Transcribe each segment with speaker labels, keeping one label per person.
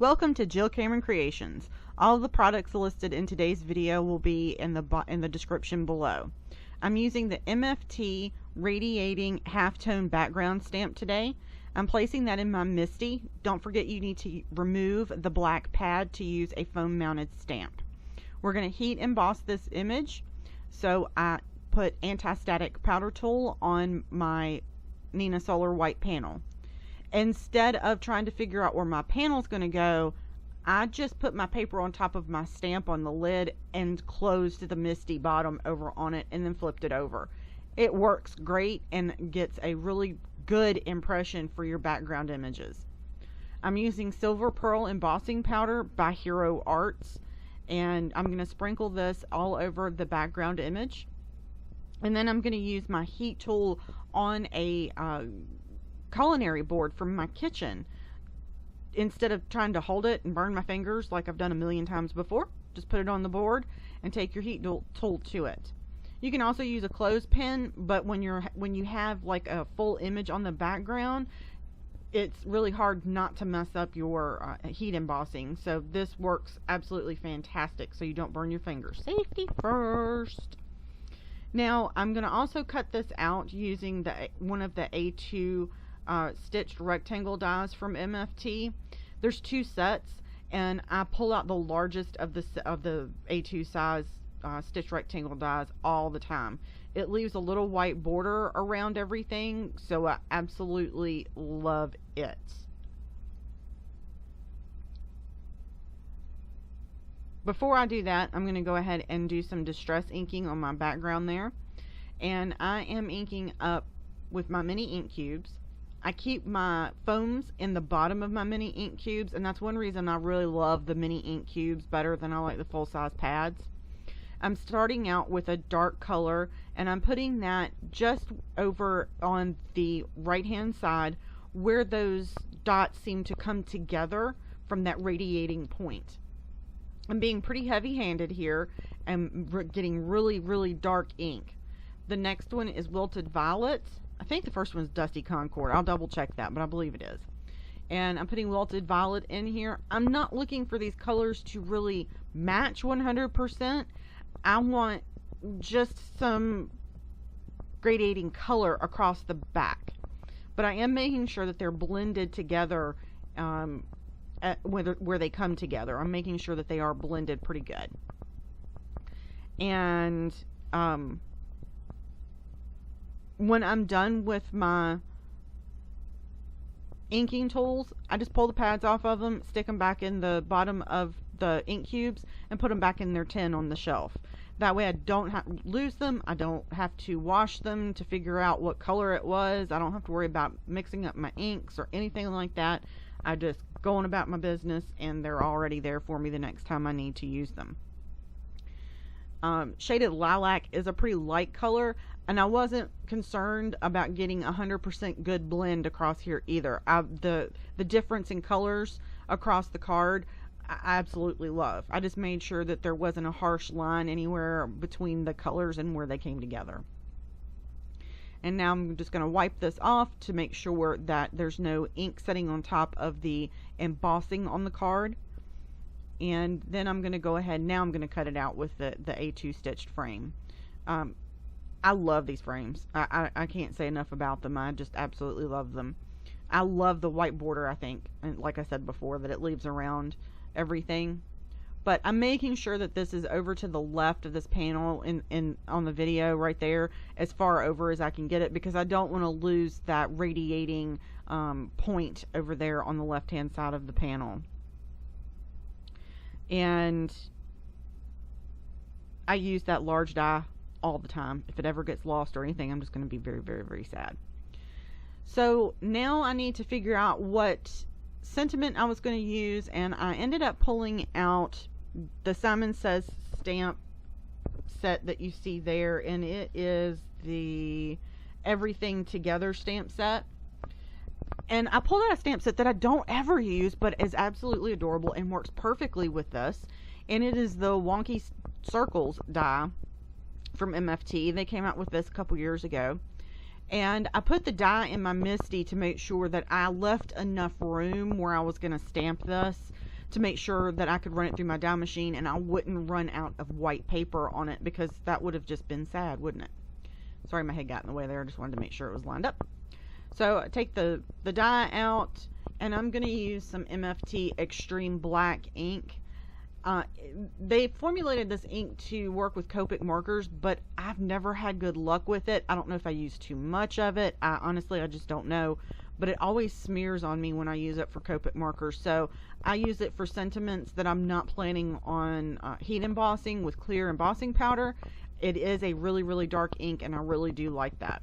Speaker 1: Welcome to Jill Cameron Creations. All of the products listed in today's video will be in the description below. I'm using the MFT Radiating Halftone Background stamp today. I'm placing that in my Misty. Don't forget you need to remove the black pad to use a foam mounted stamp. We're going to heat emboss this image, so I put anti-static powder tool on my Nina Solar white panel. Instead of trying to figure out where my panel is going to go, I just put my paper on top of my stamp on the lid and closed the Misty bottom over on it and then flipped it over. It works great and gets a really good impression for your background images. I'm using Silver Pearl embossing powder by Hero Arts, and I'm going to sprinkle this all over the background image. And then I'm going to use my heat tool on a culinary board from my kitchen. Instead of trying to hold it and burn my fingers like I've done a million times before, just put it on the board and take your heat tool to it. You can also use a clothespin, but when you have like a full image on the background, it's really hard not to mess up your heat embossing. So this works absolutely fantastic, so you don't burn your fingers. Safety first. Now I'm going to also cut this out using one of the A2 stitched rectangle dies from MFT. There's two sets, and I pull out the largest of the A2 size stitched rectangle dies all the time. It leaves a little white border around everything, so I absolutely love it. Before I do that, I'm going to go ahead and do some distress inking on my background there, and I am inking up with my mini ink cubes. I keep my foams in the bottom of my mini ink cubes, and that's one reason I really love the mini ink cubes better than I like the full-size pads. I'm starting out with a dark color, and I'm putting that just over on the right-hand side where those dots seem to come together from that radiating point. I'm being pretty heavy-handed here and getting really, really dark ink. The next one is Wilted Violet. I think the first one is Dusty Concord. I'll double check that, but I believe it is. And I'm putting Wilted Violet in here. I'm not looking for these colors to really match 100%. I want just some gradating color across the back. But I am making sure that they're blended together where they come together. I'm making sure that they are blended pretty good. And when I'm done with my inking tools, I just pull the pads off of them, stick them back in the bottom of the ink cubes, and put them back in their tin on the shelf. That way I don't lose them. I don't have to wash them to figure out what color it was. I don't have to worry about mixing up my inks or anything like that. I just go on about my business, and they're already there for me the next time I need to use them. Shaded Lilac is a pretty light color, and I wasn't concerned about getting 100% good blend across here either. The difference in colors across the card, I absolutely love. I just made sure that there wasn't a harsh line anywhere between the colors and where they came together. And now I'm just going to wipe this off to make sure that there's no ink setting on top of the embossing on the card. And then I'm going to go ahead, now I'm going to cut it out with the A2 stitched frame. I love these frames. I can't say enough about them. I just absolutely love them. I love the white border, I think, and like I said before, that it leaves around everything. But I'm making sure that this is over to the left of this panel on the video right there, as far over as I can get it, because I don't want to lose that radiating point over there on the left hand side of the panel. And I use that large die all the time. If it ever gets lost or anything, I'm just going to be very, very, very sad. So now I need to figure out what sentiment I was going to use, and I ended up pulling out the Simon Says stamp set that you see there, and it is the Everything Together stamp set. And I pulled out a stamp set that I don't ever use, but is absolutely adorable and works perfectly with this. And it is the Wonky Circles die from MFT. They came out with this a couple years ago. And I put the die in my Misty to make sure that I left enough room where I was going to stamp this, to make sure that I could run it through my die machine and I wouldn't run out of white paper on it, because that would have just been sad, wouldn't it? Sorry, my head got in the way there. I just wanted to make sure it was lined up. So I take the die out, and I'm going to use some MFT Extreme Black ink. They formulated this ink to work with Copic markers, but I've never had good luck with it. I don't know if I use too much of it. Honestly, I just don't know. But it always smears on me when I use it for Copic markers. So I use it for sentiments that I'm not planning on heat embossing with clear embossing powder. It is a really, really dark ink, and I really do like that.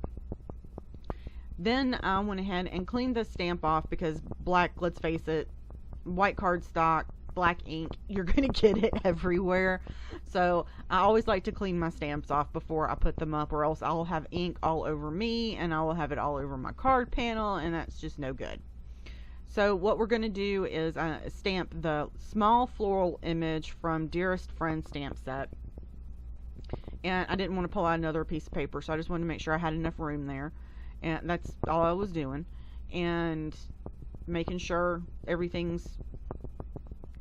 Speaker 1: Then I went ahead and cleaned the stamp off, because black, let's face it, white cardstock, black ink, you're going to get it everywhere. So I always like to clean my stamps off before I put them up, or else I'll have ink all over me and I will have it all over my card panel, and that's just no good. So what we're going to do is stamp the small floral image from Dearest Friend stamp set. And I didn't want to pull out another piece of paper, so I just wanted to make sure I had enough room there. And that's all I was doing. And making sure everything's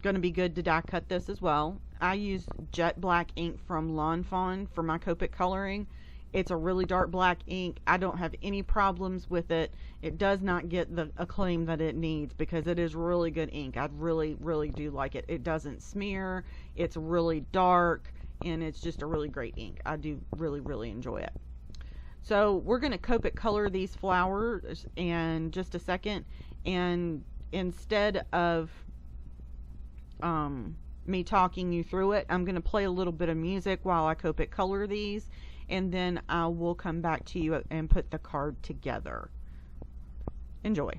Speaker 1: going to be good to die cut this as well. I used jet black ink from Lawn Fawn for my Copic coloring. It's a really dark black ink. I don't have any problems with it. It does not get the acclaim that it needs, because it is really good ink. I really, really do like it. It doesn't smear. It's really dark, and it's just a really great ink. I do really, really enjoy it. So we're going to Copic color these flowers in just a second, and instead of me talking you through it, I'm going to play a little bit of music while I Copic color these, and then I will come back to you and put the card together. Enjoy.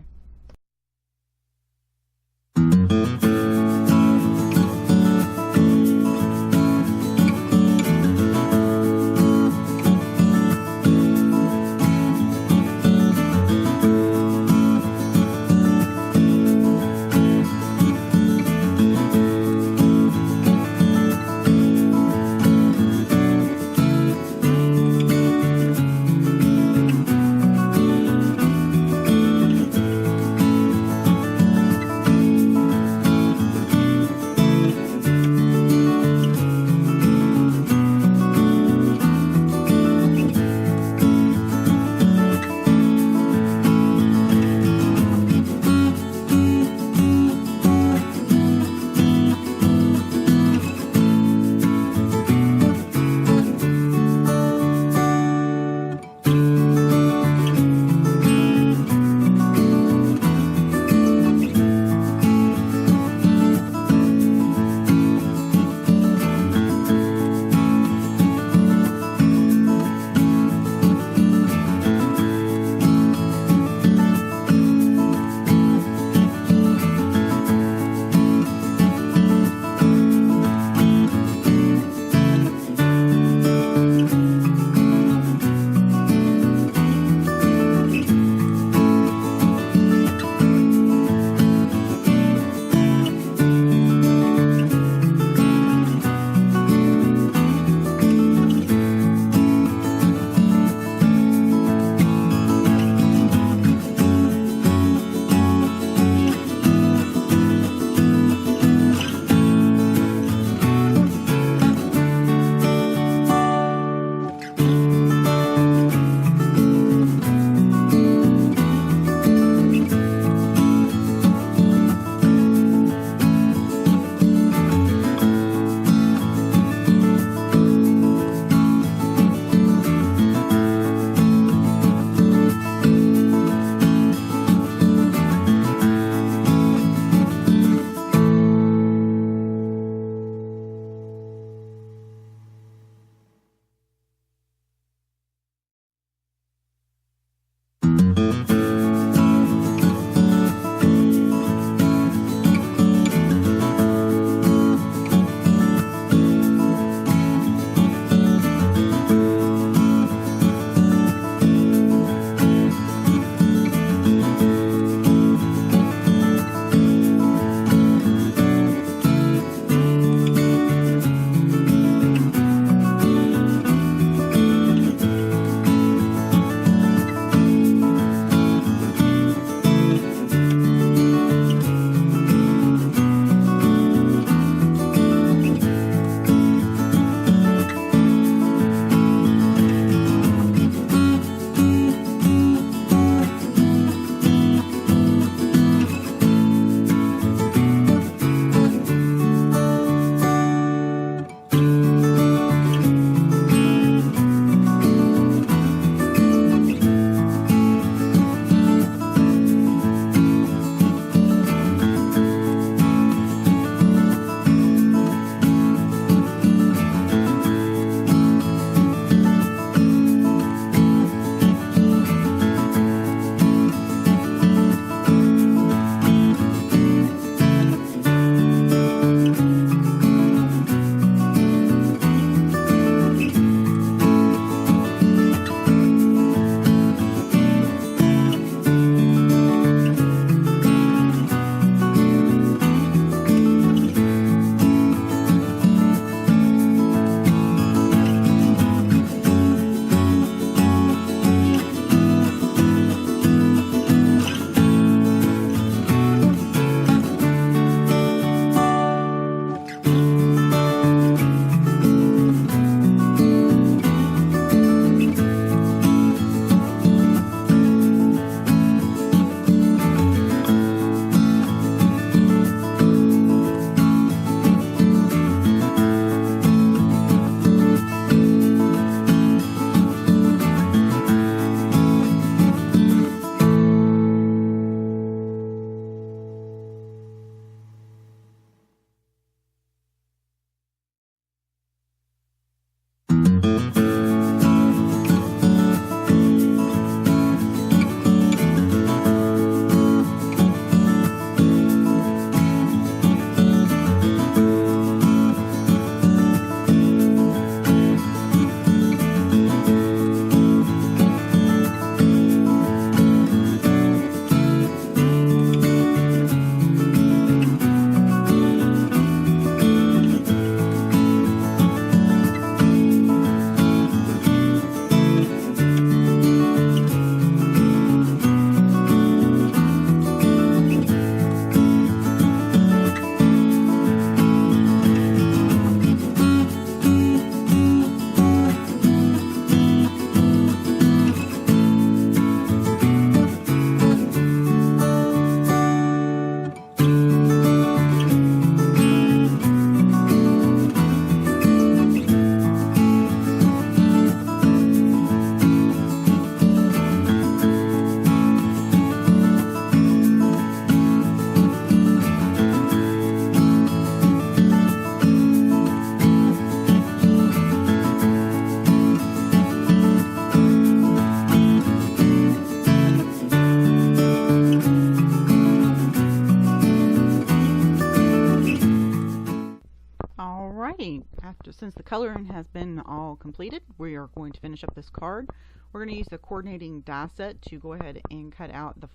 Speaker 1: Alrighty, since the coloring has been all completed, we are going to finish up this card. We're going to use the coordinating die set to go ahead and cut out the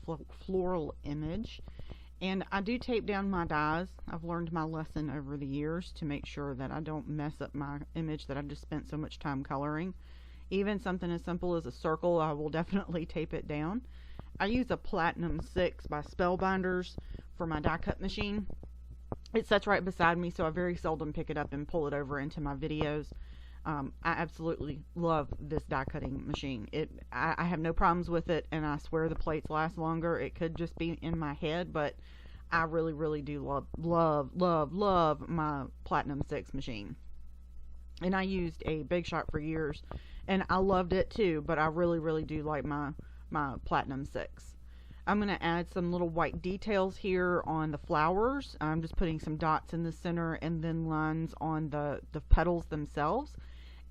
Speaker 1: floral image. And I do tape down my dies. I've learned my lesson over the years to make sure that I don't mess up my image that I've just spent so much time coloring. Even something as simple as a circle, I will definitely tape it down. I use a Platinum 6 by Spellbinders for my die cut machine. It sits right beside me, so I very seldom pick it up and pull it over into my videos. I absolutely love this die cutting machine. I have no problems with it, and I swear the plates last longer. It could just be in my head, but I really do love my Platinum 6 machine. And I used a Big Shot for years, and I loved it too, but I really do like my Platinum 6. I'm going to add some little white details here on the flowers. I'm just putting some dots in the center and then lines on the petals themselves,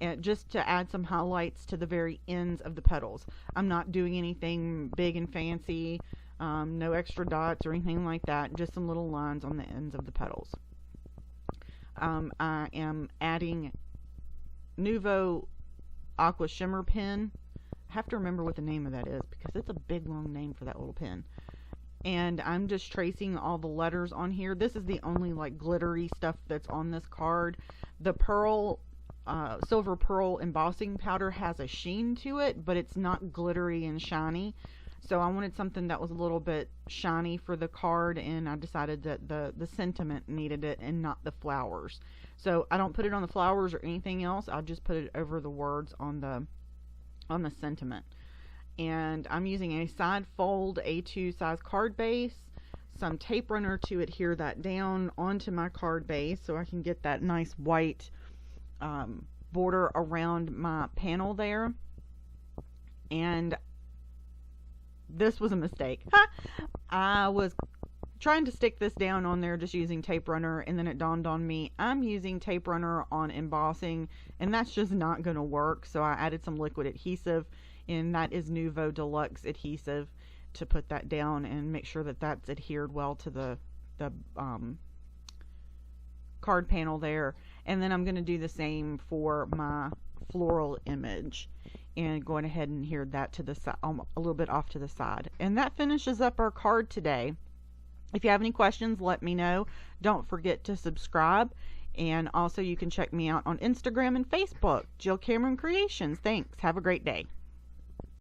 Speaker 1: and just to add some highlights to the very ends of the petals. I'm not doing anything big and fancy, no extra dots or anything like that, just some little lines on the ends of the petals. I am adding Nuvo Aqua Shimmer pen. I have to remember what the name of that is because it's a big long name for that little pen. And I'm just tracing all the letters on here. This is the only like glittery stuff that's on this card. The pearl, silver pearl embossing powder has a sheen to it, but it's not glittery and shiny. So I wanted something that was a little bit shiny for the card, and I decided that the sentiment needed it and not the flowers. So I don't put it on the flowers or anything else. I'll just put it over the words on the sentiment. And I'm using a side fold A2 size card base, some tape runner to adhere that down onto my card base so I can get that nice white border around my panel there. And this was a mistake. I was trying to stick this down on there just using tape runner, and then it dawned on me I'm using tape runner on embossing, and that's just not going to work. So I added some liquid adhesive, and that is Nuvo Deluxe adhesive, to put that down and make sure that that's adhered well to the card panel there. And then I'm going to do the same for my floral image and going ahead and adhere that to the side, a little bit off to the side. And that finishes up our card today. If you have any questions, let me know. Don't forget to subscribe, and also you can check me out on Instagram and Facebook, Jill Cameron Creations. Thanks. Have a great day.